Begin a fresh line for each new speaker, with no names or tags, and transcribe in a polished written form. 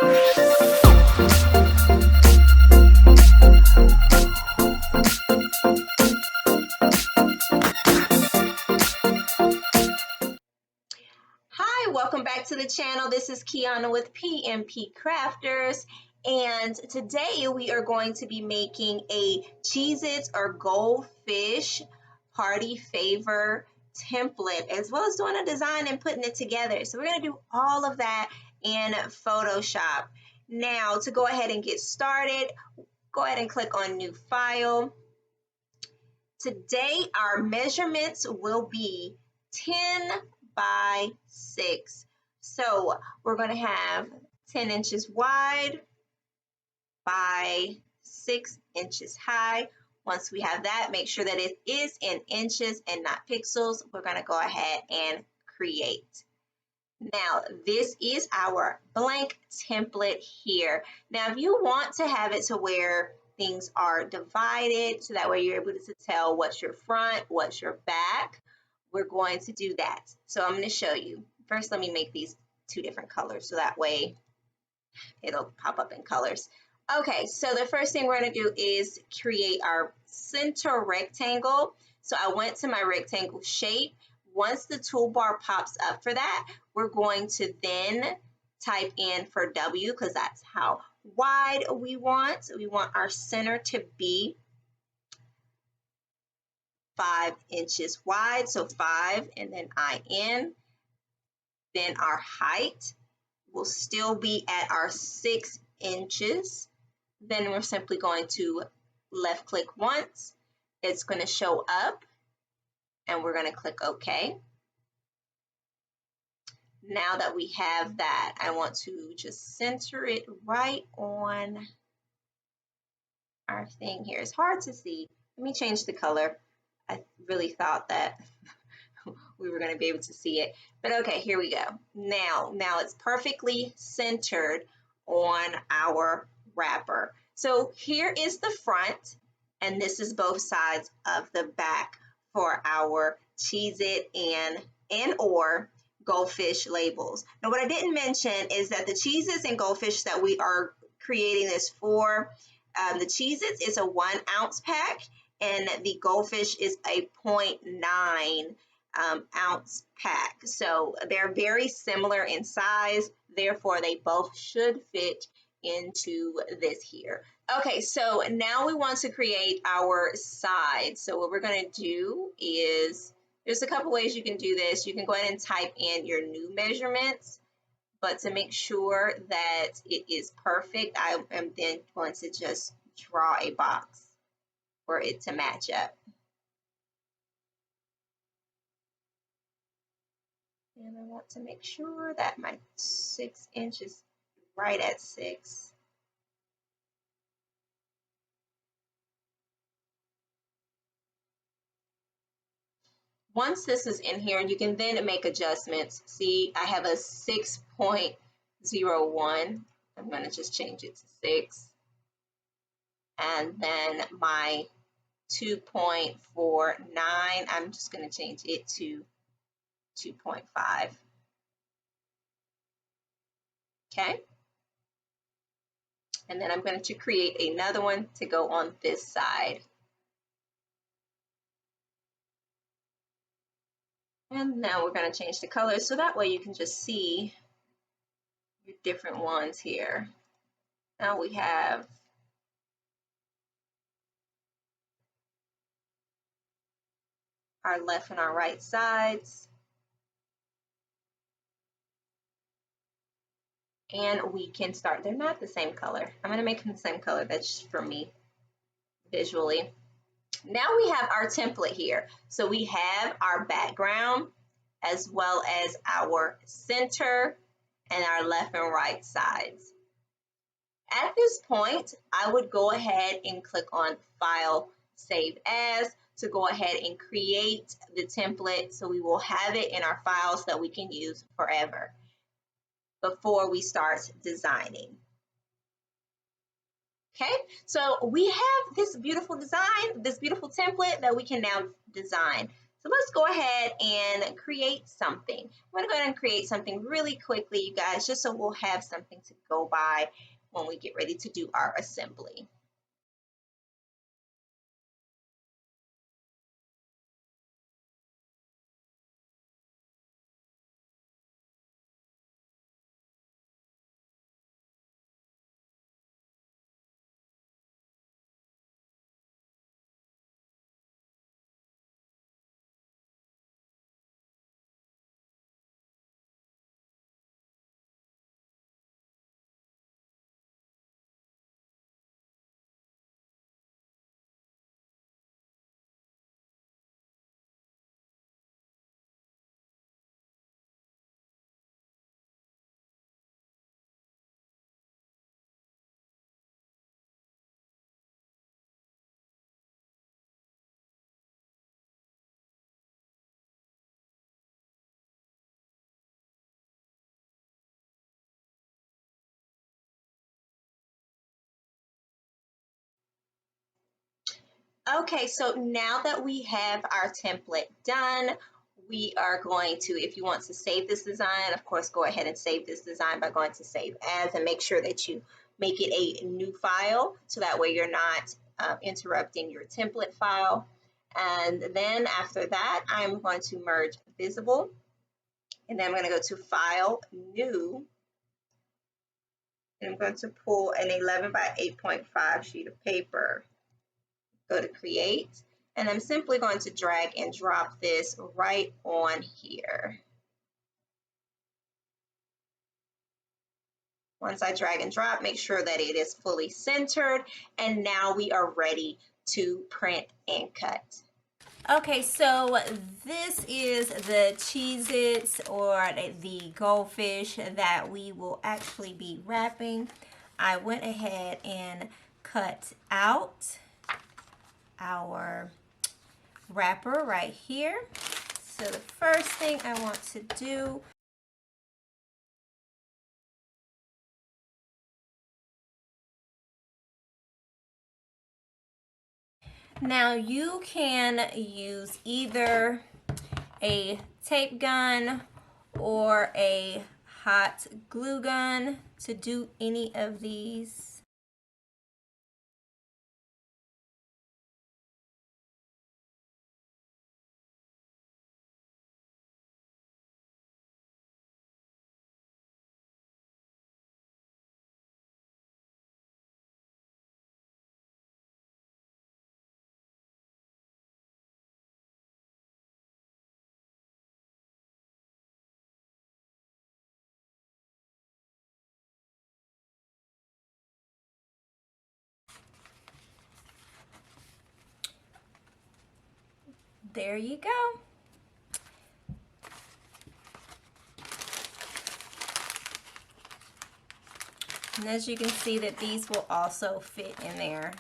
Hi, welcome back to the channel. This is Kiana with PMP Crafters, and today we are going to be making a Cheez-it or Goldfish party favor template, as well as doing a design and putting it together. So we're going to do all of that in Photoshop. Now, to go ahead and get started, go ahead and click on New File. Today, our measurements will be 10 by 6. So we're going to have 10 inches wide by 6 inches high. Once we have that, make sure that it is in inches and not pixels. We're going to go ahead and create. Now, this is our blank template here. Now, if you want to have it to where things are divided, so that way you're able to tell what's your front, what's your back, we're going to do that. So I'm going to show you. First, let me make these 2 different colors, so that way it'll pop up in colors. Okay, so the first thing we're going to do is create our center rectangle. So I went to my rectangle shape. Once the toolbar pops up for that, we're going to then type in for W, because that's how wide we want. We want our center to be 5 inches wide, so 5 and then IN. Then our height will still be at our 6 inches. Then we're simply going to left click once. It's going to show up and we're going to click OK. Now that we have that, I want to just center it right on our thing here. It's hard to see. Let me change the color. I really thought that we were going to be able to see it. But okay, here we go. Now it's perfectly centered on our wrapper. So here is the front, and this is both sides of the back for our Cheez-it and or Goldfish labels. Now, what I didn't mention is that the Cheez-its and Goldfish that we are creating this for, the Cheez-its is a 1 ounce pack, and the Goldfish is a 0.9 ounce pack. So they're very similar in size, therefore they both should fit into this here. Okay, so now we want to create our sides. So what we're going to do is, there's a couple ways you can do this. You can go ahead and type in your new measurements, but to make sure that it is perfect, I am then going to just draw a box for it to match up. And I want to make sure that my 6 inches is right at 6. Once this is in here, you can then make adjustments. See, I have a 6.01. I'm going to just change it to 6. And then my 2.49, I'm just going to change it to 2.5. Okay. And then I'm going to create another one to go on this side. And now we're going to change the color so that way you can just see your different ones here. Now we have our left and our right sides. And we can start, they're not the same color. I'm going to make them the same color, that's just for me visually. Now we have our template here. So we have our background as well as our center and our left and right sides. At this point, I would go ahead and click on File, Save As to go ahead and create the template so we will have it in our files that we can use forever before we start designing. Okay, so we have this beautiful design, this beautiful template that we can now design. So let's go ahead and create something. I'm going to go ahead and create something really quickly, you guys, just so we'll have something to go by when we get ready to do our assembly. Okay, so now that we have our template done, we are going to, if you want to save this design, of course, go ahead and save this design by going to Save As and make sure that you make it a new file so that way you're not interrupting your template file. And then after that, I'm going to merge visible, and then I'm going to go to File, New, and I'm going to pull an 11 by 8.5 sheet of paper. Go to Create, and I'm simply going to drag and drop this right on here. Once I drag and drop, make sure that it is fully centered, and now we are ready to print and cut. Okay, so this is the Cheez-Its or the Goldfish that we will actually be wrapping. I went ahead and cut out our wrapper right here. So the first thing I want to do, now you can use either a tape gun or a hot glue gun to do any of these. There you go. And as you can see that these will also fit in there